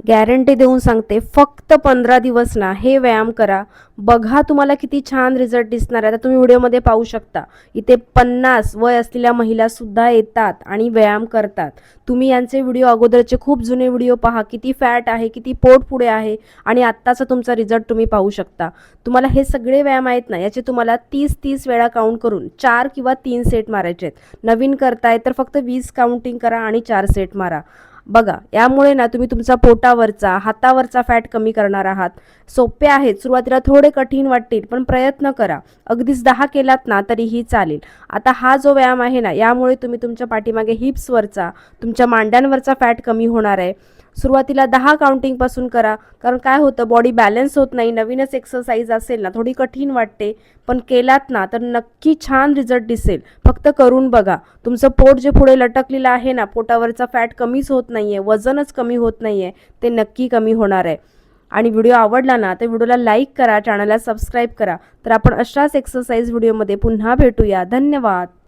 Guarantee देऊन सांगते, फक्त 15 दिवस ना हे व्यायाम करा, बघा तुम्हाला किती छान रिझल्ट दिसणार आहे. आता तुम्ही व्हिडिओमध्ये पाहू शकता, इथे 50 वय असलेल्या महिला सुद्धा येतात आणि व्यायाम करतात. तुम्ही यांचे व्हिडिओ, अगोदरचे खूप जुने व्हिडिओ पहा, किती फॅट आहे, किती पोट पुढे आहे आणि आत्ताचा तुमचा रिझल्ट तुम्ही पाहू शकता. तुम्हाला हे सगळे व्यायाम आहेत ना, याचे तुम्हाला 30-30 वेळा काउंट करून 4 किंवा 3 सेट मारायचे आहेत. नवीन करताय तर फक्त 20 काउंटिंग करा आणि 4 सेट मारा. बघा, यामुळे ना तुम्ही तुमचा पोटावरचा, हातावरचा फॅट कमी करणार आहात. सोपे आहेत, सुरुवातीला थोडे कठीण वाटतील, पण प्रयत्न करा. अगदीच 10 केलात ना तरीही चालेल. आता हा जो व्यायाम आहे ना, यामुळे तुम्ही तुमच्या पाठीमागे हिप्सवरचा, तुमच्या मांड्यांवरचा फॅट कमी होणार आहे. सुरुवातीला 10 काउंटिंगपासून करा, कारण काय होतं, बॉडी बॅलन्स होत नाही. नवीनच एक्सरसाइज असेल ना, थोडी कठीण वाटते, पण केलात ना तर नक्की छान रिझल्ट दिसेल. फक्त करून बघा. तुमचं पोट जे पुढे लटकलेलं आहे ना, पोटावरचा फॅट कमीच होत नाही आहे, वजनच कमी होत नाही आहे, ते नक्की कमी होणार आहे. आणि व्हिडिओ आवडला ना तर व्हिडिओला लाईक करा, चॅनलला सबस्क्राईब करा. तर आपण अशाच एक्सरसाइज व्हिडिओमध्ये पुन्हा भेटूया. धन्यवाद.